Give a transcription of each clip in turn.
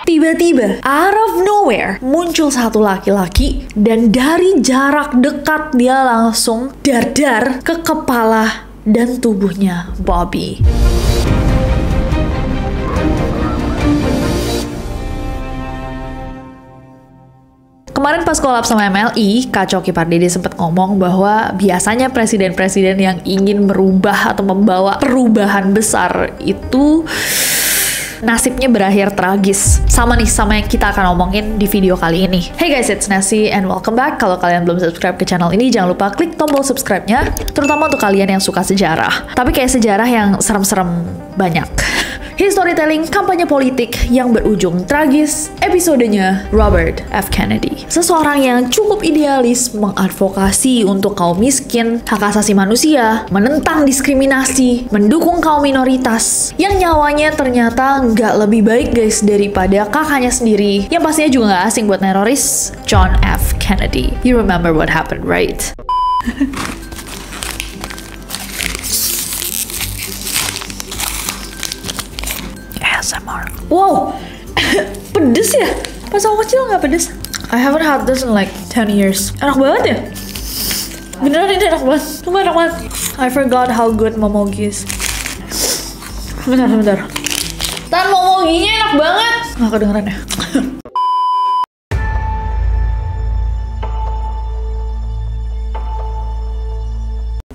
Tiba-tiba, out of nowhere, muncul satu laki-laki dan dari jarak dekat dia langsung dar-dar ke kepala dan tubuhnya Bobby. Kemarin pas collab sama MLI, Kak Coki Pardede sempat ngomong bahwa biasanya presiden-presiden yang ingin merubah atau membawa perubahan besar itu nasibnya berakhir tragis. Sama yang kita akan omongin di video kali ini. Hey guys, it's Nasi and welcome back. Kalau kalian belum subscribe ke channel ini, jangan lupa klik tombol subscribe-nya, terutama untuk kalian yang suka sejarah. Tapi kayak sejarah yang serem-serem banyak. Storytelling kampanye politik yang berujung tragis, episodenya Robert F. Kennedy. Seseorang yang cukup idealis mengadvokasi untuk kaum miskin, hak asasi manusia, menentang diskriminasi, mendukung kaum minoritas, yang nyawanya ternyata nggak lebih baik guys daripada kakaknya sendiri, yang pastinya juga nggak asing buat teroris, John F. Kennedy. You remember what happened, right? ASMR. Wow, pedes ya? Pas aku kecil nggak pedes. I haven't had this in like 10 years. Enak banget ya? Beneran ini enak banget. Cuma enak banget. I forgot how good momogi is. Bentar. Tan, momoginya enak banget. Nggak kedengeran ya?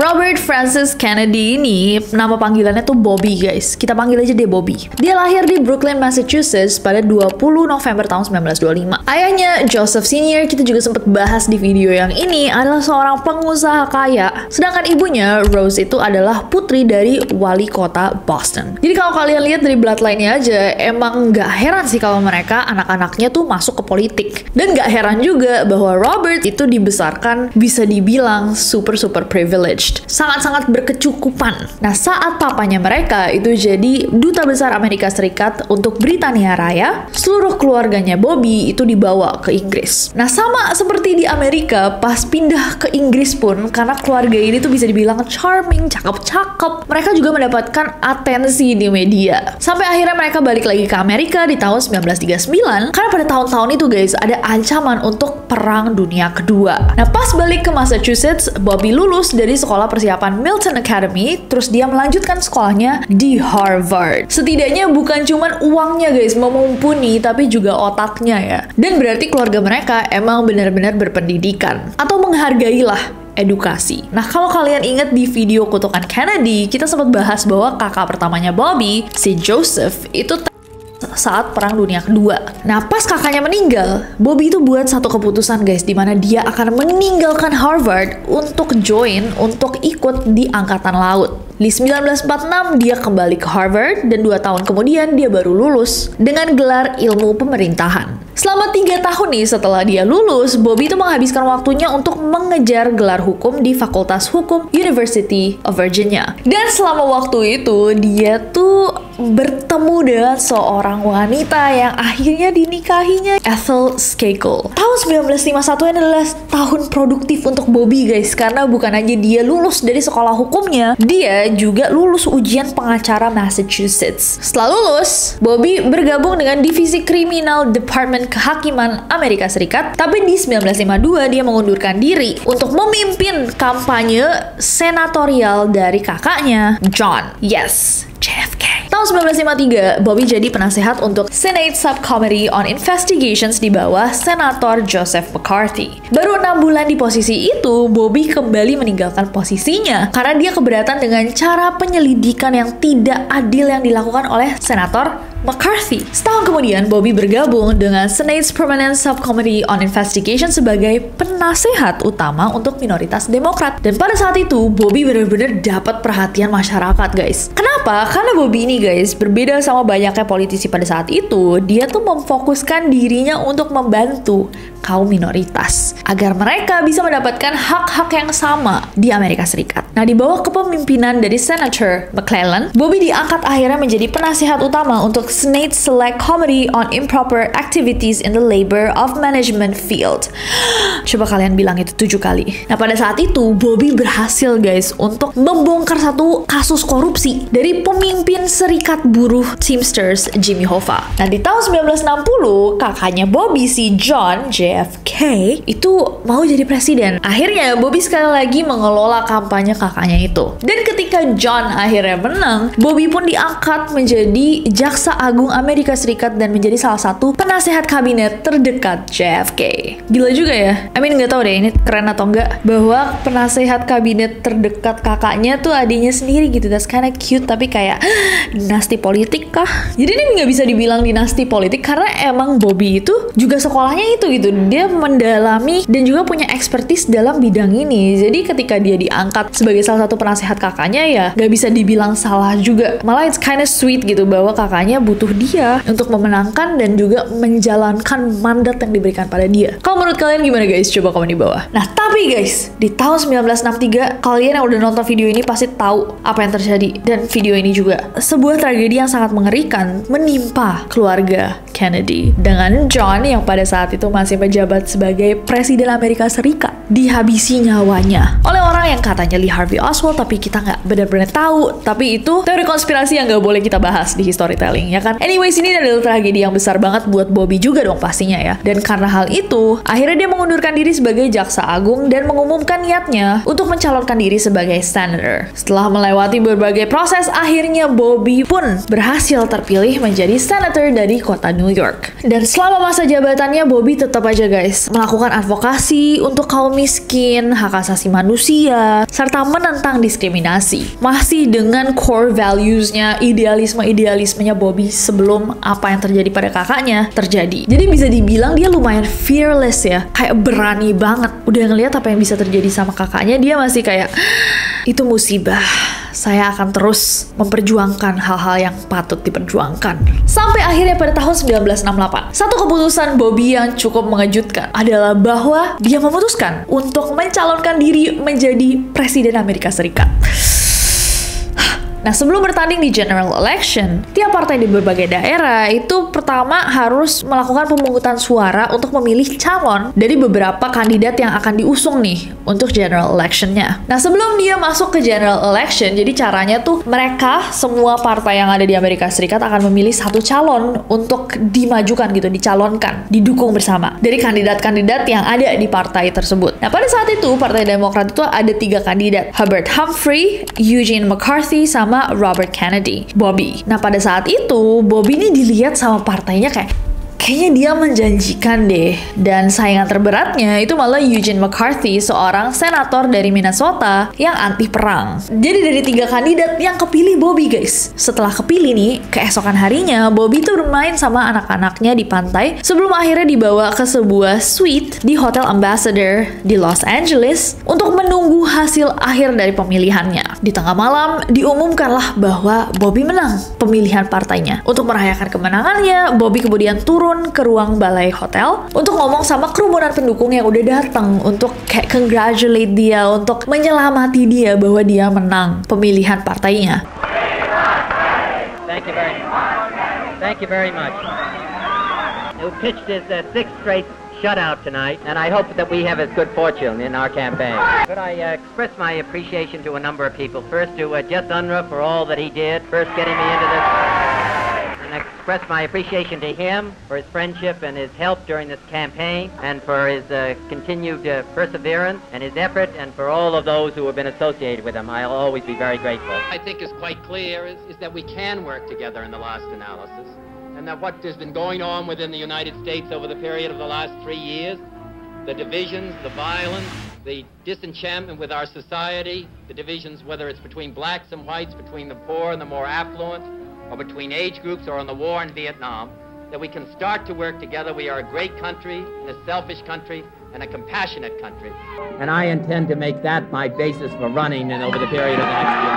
Robert Francis Kennedy ini, nama panggilannya tuh Bobby guys. Kita panggil aja dia Bobby. Dia lahir di Brookline, Massachusetts pada 20 November tahun 1925. Ayahnya, Joseph Sr., kita juga sempat bahas di video yang ini, adalah seorang pengusaha kaya. Sedangkan ibunya, Rose, itu adalah putri dari wali kota Boston. Jadi kalau kalian lihat dari bloodline-nya aja, emang nggak heran sih kalau mereka anak-anaknya tuh masuk ke politik. Dan nggak heran juga bahwa Robert itu dibesarkan bisa dibilang super privileged. Sangat-sangat berkecukupan. Nah, saat papanya mereka itu jadi duta besar Amerika Serikat untuk Britania Raya, seluruh keluarganya Bobby itu dibawa ke Inggris. Nah, sama seperti di Amerika, pas pindah ke Inggris pun, karena keluarga ini tuh bisa dibilang charming, cakep-cakep, mereka juga mendapatkan atensi di media. Sampai akhirnya mereka balik lagi ke Amerika di tahun 1939, karena pada tahun-tahun itu guys, ada ancaman untuk Perang Dunia Kedua. Nah, pas balik ke Massachusetts, Bobby lulus dari sekolah persiapan Milton Academy, terus dia melanjutkan sekolahnya di Harvard. Setidaknya bukan cuman uangnya guys memumpuni, tapi juga otaknya ya. Dan berarti keluarga mereka emang benar-benar berpendidikan atau menghargailah edukasi. Nah, kalau kalian ingat di video kutukan Kennedy, kita sempat bahas bahwa kakak pertamanya Bobby, si Joseph, itu saat Perang Dunia Kedua. Nah, pas kakaknya meninggal, Bobby itu buat satu keputusan guys, dimana dia akan meninggalkan Harvard untuk ikut di Angkatan Laut. Di 1946 dia kembali ke Harvard dan 2 tahun kemudian dia baru lulus dengan gelar ilmu pemerintahan. Selama 3 tahun nih setelah dia lulus, Bobby itu menghabiskan waktunya untuk mengejar gelar hukum di Fakultas Hukum University of Virginia. Dan selama waktu itu dia tuh bertemu dengan seorang wanita yang akhirnya dinikahinya, Ethel Skakel. Tahun 1951 adalah tahun produktif untuk Bobby guys, karena bukan aja dia lulus dari sekolah hukumnya, dia juga lulus ujian pengacara Massachusetts. Setelah lulus, Bobby bergabung dengan Divisi Kriminal Departemen Kehakiman Amerika Serikat, tapi di 1952 dia mengundurkan diri untuk memimpin kampanye senatorial dari kakaknya, John. Yes, JFK. Tahun 1953, Bobby jadi penasehat untuk Senate Subcommittee on Investigations di bawah Senator Joseph McCarthy. Baru 6 bulan di posisi itu, Bobby kembali meninggalkan posisinya karena dia keberatan dengan cara penyelidikan yang tidak adil yang dilakukan oleh Senator McCarthy. Setahun kemudian, Bobby bergabung dengan Senate's Permanent Subcommittee on Investigation sebagai penasehat utama untuk minoritas Demokrat. Dan pada saat itu, Bobby benar-benar dapat perhatian masyarakat, guys. Kenapa? Karena Bobby ini, guys, berbeda sama banyaknya politisi pada saat itu, dia tuh memfokuskan dirinya untuk membantu kaum minoritas agar mereka bisa mendapatkan hak-hak yang sama di Amerika Serikat. Nah, di bawah kepemimpinan dari Senator McClellan, Bobby diangkat akhirnya menjadi penasihat utama untuk Senate Select Committee on Improper Activities in the Labor of Management Field. Coba kalian bilang itu 7 kali. Nah, pada saat itu Bobby berhasil guys untuk membongkar satu kasus korupsi dari pemimpin Serikat Buruh Teamsters Jimmy Hoffa. Nah, di tahun 1960 kakaknya Bobby, si John JFK, itu mau jadi presiden. Akhirnya Bobby sekali lagi mengelola kampanye kakaknya itu. Dan ketika John akhirnya menang, Bobby pun diangkat menjadi Jaksa Agung Amerika Serikat dan menjadi salah satu penasehat kabinet terdekat JFK. Gila juga ya. I mean, nggak tahu deh ini keren atau enggak, bahwa penasehat kabinet terdekat kakaknya tuh adiknya sendiri gitu. That's kinda cute, tapi kayak dinasti politik kah? Jadi ini nggak bisa dibilang dinasti politik karena emang Bobby itu juga sekolahnya itu gitu. Dia mendalami dan juga punya expertise dalam bidang ini. Jadi ketika dia diangkat sebagai salah satu penasehat kakaknya, ya nggak bisa dibilang salah juga. Malah it's kinda sweet gitu bahwa kakaknya butuh dia untuk memenangkan dan juga menjalankan mandat yang diberikan pada dia. Kalau menurut kalian gimana guys? Coba komen di bawah. Nah, tapi guys, di tahun 1963 kalian yang udah nonton video ini pasti tahu apa yang terjadi. Dan video ini juga sebuah tragedi yang sangat mengerikan menimpa keluarga Kennedy dengan John yang pada saat itu masih menjabat sebagai Presiden Amerika Serikat dihabisi nyawanya oleh orang yang katanya Lee Harvey Oswald, tapi kita nggak benar-benar tahu. Tapi itu teori konspirasi yang nggak boleh kita bahas di storytelling, ya kan? Anyways, ini adalah tragedi yang besar banget buat Bobby juga dong pastinya ya. Dan karena hal itu, akhirnya dia mengundurkan diri sebagai Jaksa Agung dan mengumumkan niatnya untuk mencalonkan diri sebagai senator. Setelah melewati berbagai proses, akhirnya Bobby pun berhasil terpilih menjadi senator dari kota New York. Dan selama masa jabatannya, Bobby tetap aja guys melakukan advokasi untuk kaum miskin, hak asasi manusia, serta menentang diskriminasi. Masih dengan core values-nya, idealismenya Bobby sebelum apa yang terjadi pada kakaknya terjadi. Jadi bisa dibilang dia lumayan fearless ya, kayak berani banget. Udah ngeliat apa yang bisa terjadi sama kakaknya, dia masih kayak, itu musibah. Saya akan terus memperjuangkan hal-hal yang patut diperjuangkan. Sampai akhirnya pada tahun 1968, satu keputusan Bobby yang cukup mengejutkan adalah bahwa dia memutuskan untuk mencalonkan diri menjadi Presiden Amerika Serikat. Nah, sebelum bertanding di general election, tiap partai di berbagai daerah itu pertama harus melakukan pemungutan suara untuk memilih calon dari beberapa kandidat yang akan diusung nih untuk general electionnya. Nah, sebelum dia masuk ke general election, jadi caranya tuh mereka, semua partai yang ada di Amerika Serikat akan memilih satu calon untuk dimajukan gitu, dicalonkan, didukung bersama dari kandidat-kandidat yang ada di partai tersebut. Nah, pada saat itu, Partai Demokrat itu ada 3 kandidat, Hubert Humphrey, Eugene McCarthy, sama Robert Kennedy, Bobby. Nah, pada saat itu Bobby ini dilihat sama partainya kayaknya dia menjanjikan deh. Dan saingan terberatnya itu malah Eugene McCarthy, seorang senator dari Minnesota yang anti perang. Jadi dari 3 kandidat yang kepilih Bobby guys. Setelah kepilih nih, keesokan harinya Bobby tuh bermain sama anak-anaknya di pantai sebelum akhirnya dibawa ke sebuah suite di Hotel Ambassador di Los Angeles untuk menunggu hasil akhir dari pemilihannya. Di tengah malam diumumkanlah bahwa Bobby menang pemilihan partainya. Untuk merayakan kemenangannya, Bobby kemudian turun ke ruang balai hotel untuk ngomong sama kerumunan pendukung yang udah datang untuk kayak congratulate dia, untuk menyelamati dia bahwa dia menang pemilihan partainya. Thank you very much. Thank you very much. Who pitched his 6th straight shutout tonight, and I hope that we have as good fortune in our campaign. Could I express my appreciation to a number of people? First to Jess Unruh for all that he did, first getting me into this. Express my appreciation to him for his friendship and his help during this campaign, and for his continued perseverance and his effort, and for all of those who have been associated with him. I'll always be very grateful. I think is quite clear is that we can work together in the last analysis, and that what has been going on within the United States over the period of the last 3 years, the divisions, the violence, the disenchantment with our society, the divisions whether it's between blacks and whites, between the poor and the more affluent, or between age groups, or on the war in Vietnam, that we can start to work together. We are a great country, and a selfish country, and a compassionate country. And I intend to make that my basis for running and over the period of the next year.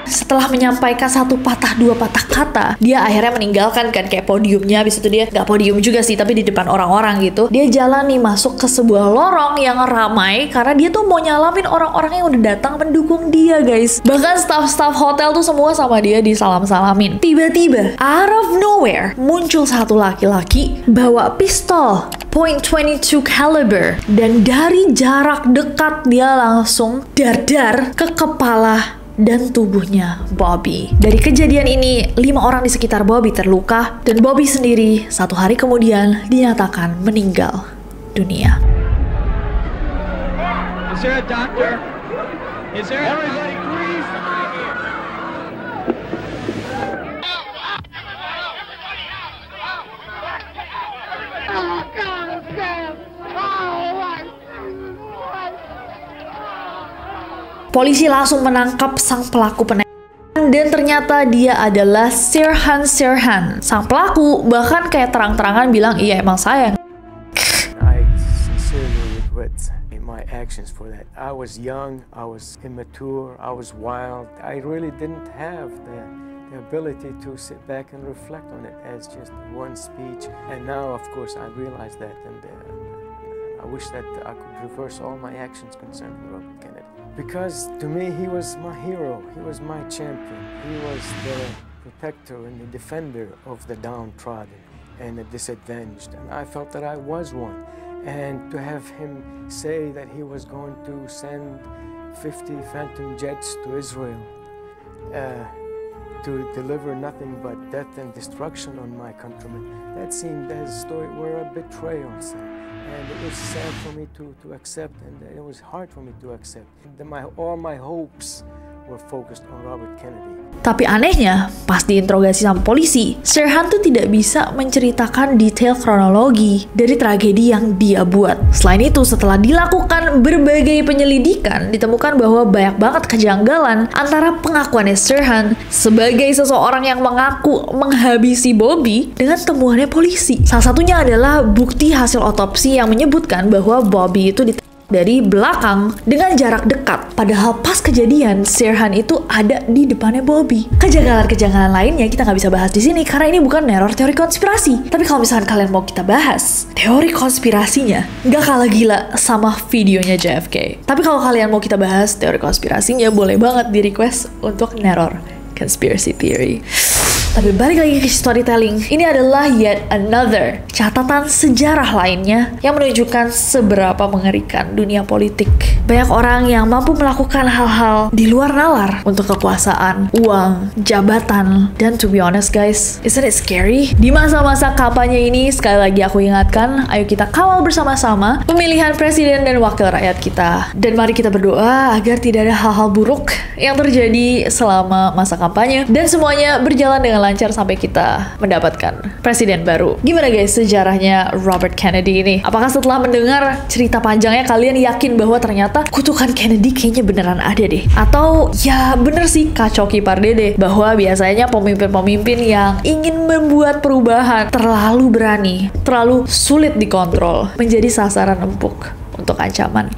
Setelah menyampaikan satu patah dua patah kata, dia akhirnya meninggalkan kan kayak podiumnya. Habis itu dia nggak podium juga sih, tapi di depan orang-orang gitu. Dia jalan nih masuk ke sebuah lorong yang ramai karena dia tuh mau nyalamin orang-orang yang udah datang mendukung dia, guys. Bahkan staff-staff hotel tuh semua sama dia disalam-salamin. Tiba-tiba, out of nowhere, muncul satu laki-laki bawa pistol .22 caliber, dan dari jarak dekat dia langsung dar-dar ke kepala dan tubuhnya Bobby. Dari kejadian ini, 5 orang di sekitar Bobby terluka, dan Bobby sendiri 1 hari kemudian dinyatakan meninggal dunia. Is there a doctor? Is there everybody please? Polisi langsung menangkap sang pelaku penembakan dan ternyata dia adalah Sirhan Sirhan. Sang pelaku bahkan kayak terang-terangan bilang, iya emang saya. I sincerely regret my actions for that. I was young, I was immature, I was wild. I really didn't have the ability to sit back and reflect on it as just one speech. And now, of course, I realize that, and I wish that I could reverse all my actions concerning Robert Kennedy. Because to me, he was my hero, he was my champion, he was the protector and the defender of the downtrodden and the disadvantaged, and I felt that I was one. And to have him say that he was going to send 50 Phantom jets to Israel to deliver nothing but death and destruction on my countrymen, that seemed as a story were a betrayal, sir. And it was sad for me to accept, and it was hard for me to accept. All my hopes were focused on Robert Kennedy. Tapi anehnya, pas diinterogasi sama polisi, Sirhan tuh tidak bisa menceritakan detail kronologi dari tragedi yang dia buat. Selain itu, setelah dilakukan berbagai penyelidikan, ditemukan bahwa banyak banget kejanggalan antara pengakuannya Sirhan sebagai seseorang yang mengaku menghabisi Bobby dengan temuannya polisi. Salah satunya adalah bukti hasil otopsi yang menyebutkan bahwa Bobby itu dari belakang dengan jarak dekat. Padahal pas kejadian, Sirhan itu ada di depannya Bobby. Kejanggalan-kejanggalan lainnya kita nggak bisa bahas di sini karena ini bukan neror teori konspirasi. Tapi kalau misalkan kalian mau kita bahas, teori konspirasinya nggak kalah gila sama videonya JFK. Tapi kalau kalian mau kita bahas teori konspirasinya, boleh banget di request untuk neror conspiracy theory. Tapi balik lagi ke storytelling, ini adalah yet another catatan sejarah lainnya yang menunjukkan seberapa mengerikan dunia politik. Banyak orang yang mampu melakukan hal-hal di luar nalar untuk kekuasaan, uang, jabatan, dan to be honest guys, isn't it scary? Di masa-masa kampanye ini, sekali lagi aku ingatkan, ayo kita kawal bersama-sama pemilihan presiden dan wakil rakyat kita. Dan mari kita berdoa agar tidak ada hal-hal buruk yang terjadi selama masa kampanye dan semuanya berjalan dengan lancar sampai kita mendapatkan presiden baru. Gimana guys sejarahnya Robert Kennedy ini? Apakah setelah mendengar cerita panjangnya kalian yakin bahwa ternyata kutukan Kennedy kayaknya beneran ada deh? Atau ya bener sih kacau kipar dede bahwa biasanya pemimpin-pemimpin yang ingin membuat perubahan terlalu berani, terlalu sulit dikontrol, menjadi sasaran empuk untuk ancaman.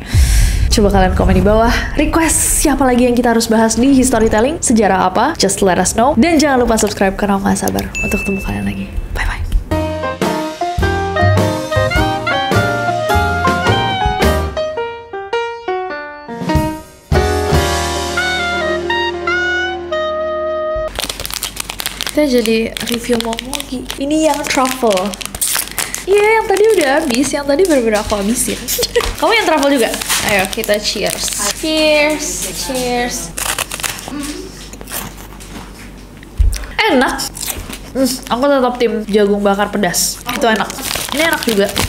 Coba kalian komen di bawah, request siapa lagi yang kita harus bahas di Historytelling, sejarah apa, just let us know. Dan jangan lupa subscribe karena aku gak sabar untuk ketemu kalian lagi. Bye-bye. Kita jadi review momogi. Ini yang truffle. Iya, yang tadi udah habis, yang tadi bener-bener aku habisin. Kamu yang truffle juga? Ayo kita cheers. Cheers, cheers. Enak. Aku tetap tim jagung bakar pedas. Itu enak. Ini enak juga.